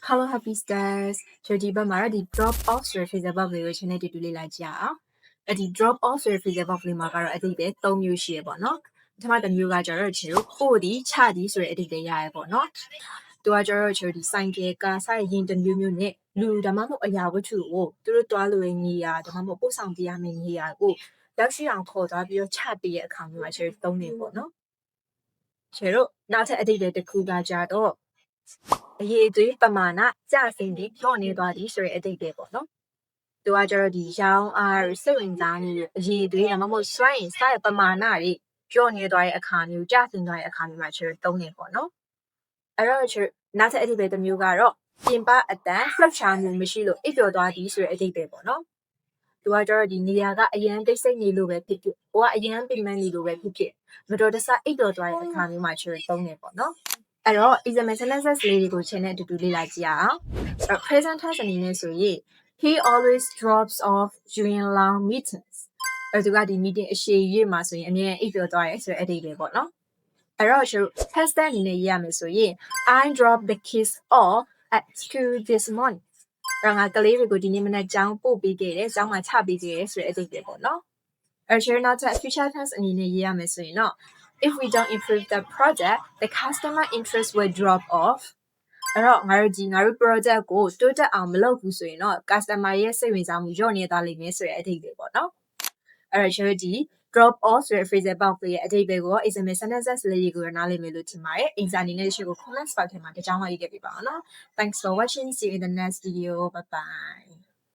Hello Happy Stars ဆိုဒီဘက်မှာတော့ဒီ drop off ဆိုတဲ့ phrasal verb လေးကိုရှင်းနေတူတူလေးလိုက်ကြည့်အောင်။ဒီ drop off ဆိုတဲ့ phrasal verb လေးမှာကတော့အဓိပ္ပာယ်၃မျိုးရှိရပေါ့နော်။ပထမတစ်မျိုးကကျတော့ချေတို့ပို့ဒီချဒီဆိုတဲ့အဓိပ္ပာယ်ရရပေါ့နော်။သူကကျတော့ချေတို့ဒီဆိုင်ကယ်ကားဆိုင်ရင်တစ်မျိုးမျိုးနဲ့လူဒါမှမဟုတ်အရာဝတ္ထုကိုသူတို့တွားလို့ရနေရဒါမှမဟုတ်ပို့ဆောင်ပြရမယ့်နေရာကိုရောက်ရှိအောင်ခေါ်သွားပြီးတော့ချပေးတဲ့အခါမျိုးမှာချေတို့သုံးနေပေါ့နော်။ချေတို့နောက်ထပ်အဓိပ္ပာယ်တစ်ခုကကျတော့အရေးသွေးပမာဏကြဆင်းပြီးကြော့နေသွားသည်ဆိုတဲ့အဓိပ္ပာယ်ပေါ့နော်။သူကကျတော့ဒီရောင်းအားစိတ်ဝင်စားနေတဲ့အရေးသွေးဒါမှမဟုတ်စွမ်းရည်စတဲ့ပမာဏတွေကြော့နေသွားတဲ့အခါမျိုးကြဆင်းသွားတဲ့အခါမျိုးမှာကျတော့သုံးနေပေါ့နော်။အဲ့တော့ကျနောက်ထပ်အဓိပ္ပာယ်တစ်မျိုးကတော့ပြင်ပအတန်လှုပ်ရှားမှုမရှိလို့အိပ်ပျော်သွားသည်ဆိုတဲ့အဓိပ္ပာယ်ပေါ့နော်။သူကကျတော့ဒီနေရာကအရန်တိတ်ဆိတ်နေလို့ပဲဖြစ်ဖြစ်ဟိုကအရန်ပင်ပန်းနေလို့ပဲဖြစ်ဖြစ်မတော်တဆအိပ်ပျော်သွားတဲ့အခါမျိုးမှာကျတော့သုံးနေပေါ့နော်။အဲ့တော့ example sentences လေးတွေကိုရှင်းတဲ့အတူတူလေ့လာကြည့်အောင်။အဲ့ present tense အနေနဲ့ဆိုရင် he always drops off during long meetings အဲ့သူကဒီ meeting အရှိကြီးမှာဆိုရင်အမြဲအိပ်ပျော်သွားရဲဆိုတဲ့အဓိပ္ပာယ်ပေါ့နော်။အဲ့တော့ကျတော့ past tense အနေနဲ့ရေးရမယ်ဆိုရင် I dropped the kids off at school this morning အဲ့ငါကလေးတွေကိုဒီနေ့မနက်ကျောင်းပို့ပေးခဲ့တယ်ကျောင်းမှာချပေးခဲ့တယ်ဆိုတဲ့အဓိပ္ပာယ်ပေါ့နော်။အဲ့ကျတော့နောက်ထပ် future tense အနေနဲ့ရေးရမယ်ဆိုရင်တော့ if we don't improve the project the customer interest will drop off အဲ့တော့ငါတို့ project ကိုတိုးတက်အောင်မလုပ်ဘူးဆိုရင်တော့ customer ရဲ့စိတ်ဝင်စားမှုလျော့နေသွားလိမ့်မယ်ဆိုတဲ့အဓိပ္ပာယ်ပေါ့နော်အဲ့တော့ကျွန်တော်ဒီ drop off ဆိုတဲ့ phrasal verb ရဲ့အဓိပ္ပာယ်ကို example sentences လေးတွေကိုနားလည်မယ်လို့ထင်ပါတယ်။ exam အနေနဲ့ရှေ့ကို comment box ထဲမှာတကြောင်းမှရေးခဲ့ပြပါအောင်နော် Thanks for watching. See you in the next video. Bye bye.